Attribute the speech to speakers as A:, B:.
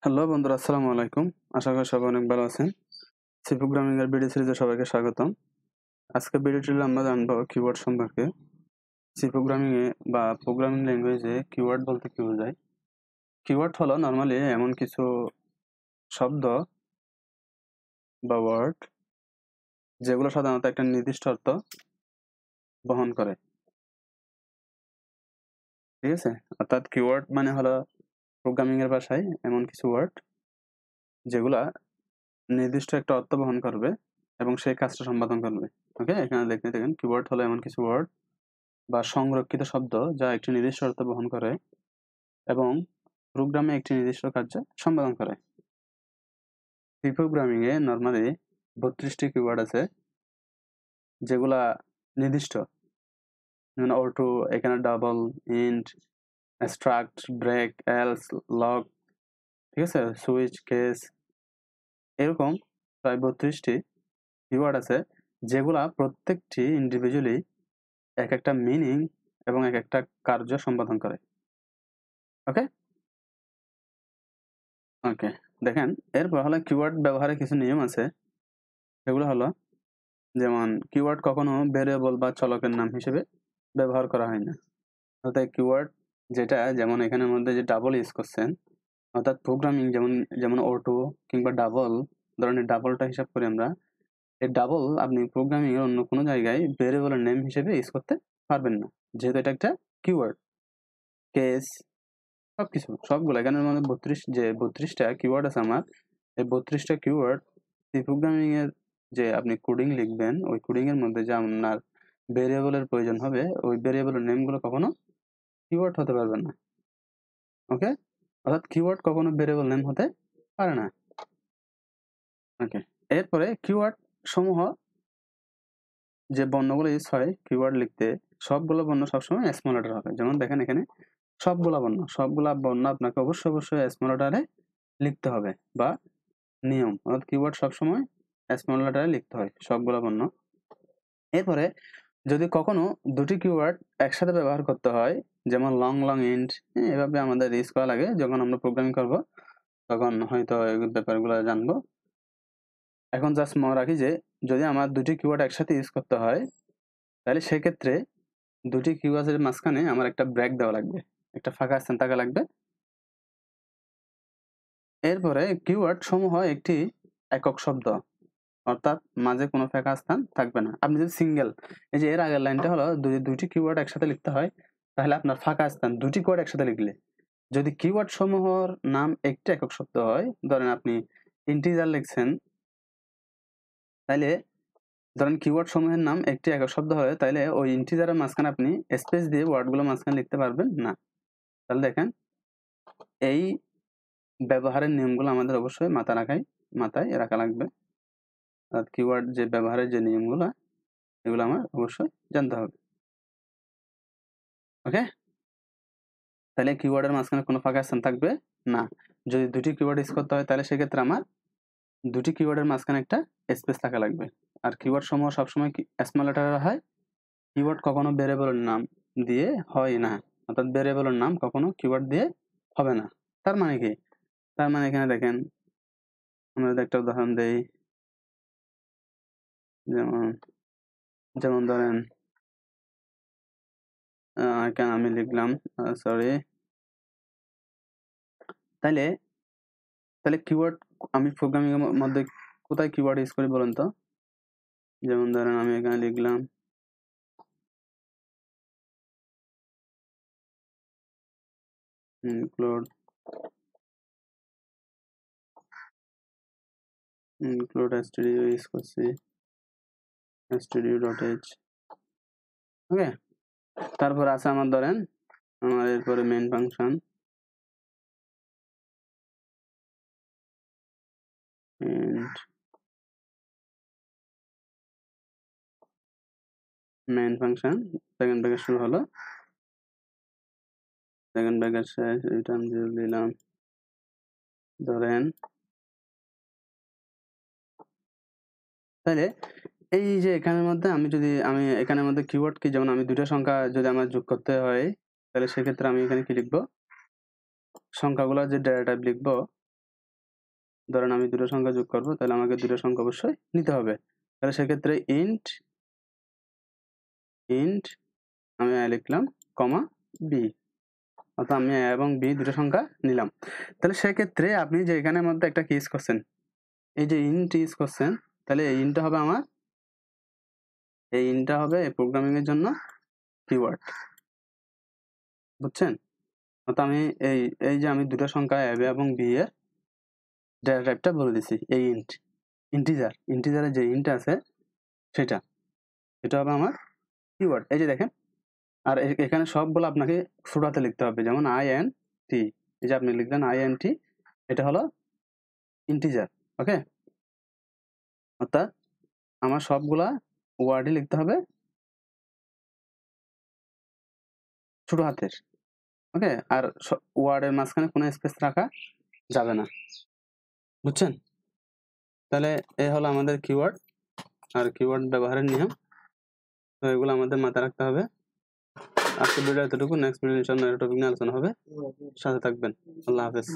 A: Hello বন্ধুরা, আসসালামু আলাইকুম। আশা করি সবাই অনেক ভালো আছেন। সি প্রোগ্রামিং এর ভিডিও সিরিজে সবাইকে স্বাগতম। আজকে ভিডিওটিতে আমরা জানবো কিওয়ার্ড সম্পর্কে। সি প্রোগ্রামিং এ বা প্রোগ্রামিং ল্যাঙ্গুয়েজে কিওয়ার্ড বলতে কি বোঝায়? কিওয়ার্ড হলো নরমালি এমন কিছু শব্দ বা ওয়ার্ড যেগুলো সাধারণত একটা নির্দিষ্ট অর্থ বহন করে। ঠিক আছে? অর্থাৎ কিওয়ার্ড মানে হলো প্রোগ্রামিং এর ভাষায় এমন কিছু ওয়ার্ড যেগুলা নির্দিষ্ট একটা অর্থ বহন করবে এবং সেই কাজটা সম্পাদন করবে। ওকে? এখানে দেখেন কিওয়ার্ড হলো এমন কিছু ওয়ার্ড বা সংরক্ষিত শব্দ যা একটি নির্দিষ্ট অর্থ বহন করে এবং প্রোগ্রামে একটি নির্দিষ্ট কার্য সম্পাদন করে। সি প্রোগ্রামিং এ নরমালি 32টি কিওয়ার্ড আছে যেগুলা নির্দিষ্ট, যেমন অটো, এখানে double, int, struct, break, else, long, ঠিক আছে, সুইচ, কেস, এরকম প্রায় 32টি কিওয়ার্ড আছে যেগুলা প্রত্যেকটি ইন্ডিভিজুয়ালি এক একটা মিনিং এবং এক একটা কার্য সম্পাদন করে। ওকে ওকে দেখেন, এরপর হলো কিওয়ার্ড ব্যবহারের কিছু নিয়ম আছে। এগুলো হলো, যেমন কিওয়ার্ড কখনো ভেরিয়েবল বা চলকের নাম হিসেবে ব্যবহার করা হয় না। অর্থাৎ কিওয়ার্ড যেটা, যেমন এখানের মধ্যে যে ডাবল ইউজ করছেন, অর্থাৎ প্রোগ্রামিং যেমন যেমন অটো কিংবা ডাবল ধরনের ডাবলটা হিসাব করি আমরা, এই ডাবল আপনি প্রোগ্রামিং এর অন্য কোনো জায়গায় ভেরিয়েবলের নেম হিসেবে ইউজ করতে পারবেন না, যেহেতু এটা একটা কিওয়ার্ড। কেস, সবগুলো এখানের মধ্যে 32টা কিওয়ার্ড আছে আমার। এই 32টা কিওয়ার্ড এই প্রোগ্রামিং এর যে আপনি কোডিং লিখবেন, ওই কোডিং এর মধ্যে যে আপনার ভেরিয়েবলের প্রয়োজন হবে, ওই ভেরিয়েবলের নেমগুলো কখনো কিওয়ার্ড হতে পারবে না। ওকে? অর্থাৎ কিওয়ার্ড কখনো ভেরিয়েবল নেম হতে পারে না। ওকে, এরপরে কিওয়ার্ড সমূহ যে বর্ণগুলো ইউজ হয় কিওয়ার্ড লিখতে, সবগুলো বর্ণ সবসময় স্মল লেটার হবে। যেমন দেখেন এখানে সবগুলা বর্ণ আপনাকে অবশ্যই স্মল লেটারে লিখতে হবে, বা নিয়ম, অর্থাৎ কিওয়ার্ড সবসময় স্মল লেটারে লিখতে হয় সবগুলা বর্ণ। এরপরে যদি কখনো দুটি কিওয়ার্ড একসাথে ব্যবহার করতে হয়, যেমন লং ইন্ট, এভাবে আমাদের ইউজ করা লাগে যখন আমরা প্রোগ্রামিং করব, তখন হয়তো এই ব্যাপারগুলো জানবো। এখন জাস্ট মনে রাখি যে যদি আমার দুটি কিওয়ার্ড একসাথে ইউজ করতে হয়, তাহলে সেক্ষেত্রে দুটি কিওয়ার্ডের মাঝখানে আমার একটা ব্রেক দেওয়া লাগবে, একটা ফাঁকা স্থান থাকা লাগবে। এরপরে কিওয়ার্ড সমূহ একটি একক শব্দ, অর্থাৎ মাঝে কোনো ফাঁকা স্থান থাকবে না। আপনি যদি সিঙ্গেল, এই যে এর আগের লাইনটা হলো দুটি কিওয়ার্ড একসাথে লিখতে হয়, তাহলে আপনার ফাঁকা স্থান দুটি কিওয়ার্ড একসাথে লিখলে, যদি কিওয়ার্ড সমূহের নাম একটি একক শব্দ হয়, ধরেন আপনি ইন্টিজার লিখছেন, তাইলে ধরেন কিওয়ার্ড সমূহের নাম একটি একক শব্দ হয়, তাইলে ওই ইন্টিজারের মাঝখানে আপনি স্পেস দিয়ে ওয়ার্ডগুলো মাঝখানে লিখতে পারবেন না। তাহলে দেখেন, এই ব্যবহারের নিয়মগুলো আমাদের অবশ্যই মাথায় রাখা লাগবে। অর্থাৎ কিওয়ার্ড যে ব্যবহারের যে নিয়মগুলো, এগুলো আমার অবশ্যই জানতে হবে। ওকে, তাহলে কিওয়ার্ডের মাঝখানে কোনো ফাঁকা স্থান থাকবে না। যদি দুটি কিওয়ার্ড ইউজ করতে হয়, তাহলে সেক্ষেত্রে আমার দুটি কিওয়ার্ডের মাঝখানে একটা স্পেস থাকা লাগবে। আর কিওয়ার্ড সমূহ সবসময় স্মল লেটারে হয়। কিওয়ার্ড কখনো ভেরিয়েবলের নাম দিয়ে হয় না, অর্থাৎ ভেরিয়েবলের নাম কখনো কিওয়ার্ড দিয়ে হবে না। তার মানে কি? তার মানে এখানে দেখেন, আমরা যদি একটা উদাহরণ দেই, যেমন যেমন ধরেন এখানে আমি লিখলাম সরি, তাহলে তাহলে কিওয়ার্ড আমি প্রোগ্রামিং এর মধ্যে কোথায় কিওয়ার্ড ইউজ করি বলেন তো? যেমন ধরেন আমি এখানে লিখলাম include stdio ইউজ করছি, stdio.h। ওকে, তারপর আছে আমার ধরেন আমার এরপরে মেইন ফাংশন, সেকেন্ড ব্র্যাকেট শুরু হলো, সেকেন্ড ব্র্যাকেট শেষ, রিটার্ন 0 দিলাম। ধরেন তাহলে এই যে এখানের মধ্যে আমি এখানের মধ্যে কিওয়ার্ড কি, যেমন আমি দুটো সংখ্যা যদি আমার যোগ করতে হয়, তাহলে সেক্ষেত্রে আমি এখানে কি লিখবো, সংখ্যাগুলো যে ডেটা টাইপ লিখবো, ধরেন আমি দুটো সংখ্যা যোগ করব, তাহলে আমাকে দুটো সংখ্যা অবশ্যই নিতে হবে। তাহলে সেক্ষেত্রে ইন্ট আমি লিখলাম কমা বি, অর্থাৎ আমি a এবং b দুটো সংখ্যা নিলাম। তাহলে সেক্ষেত্রে আপনি যে এখানের মধ্যে একটা কি ইউজ করছেন, এই যে ইন্ট ইউজ করছেন, তাহলে এই ইন্টটা হবে আমার, এই ইন্টটা হবে এই প্রোগ্রামিং এর জন্য কিওয়ার্ড, বুঝছেন? অর্থাৎ আমি এই যে আমি দুটো সংখ্যা a এবং b এর ডেটা টাইপটা বলে দিছি, এই ইন্টিজারের যে ইন্ট আছে সেটা হবে আমার কিওয়ার্ড। এই যে দেখেন, আর এখানে সবগুলো আপনাকে ছোট হাতে লিখতে হবে, যেমন INT, এই যে আপনি লিখলেন INT, এটা হলো ইন্টিজার। ওকে, অর্থাৎ আমার সবগুলা ওয়ার্ডই লিখতে হবে ছোট হাতের। ওকে, আর ওয়ার্ডের মাঝখানে কোনো স্পেস রাখা যাবে না, বুঝছেন? তাহলে এই হলো আমাদের কিওয়ার্ড আর কিওয়ার্ড ব্যবহারের নিয়ম। তো এগুলো আমাদের মাথায় রাখতে হবে। আজকে ভিডিও এতটুকু, নেক্সট ভিডিও ইনশাআল্লাহ টপিক নিয়ে আলোচনা হবে, সাথে থাকবেন। আল্লাহ হাফেজ।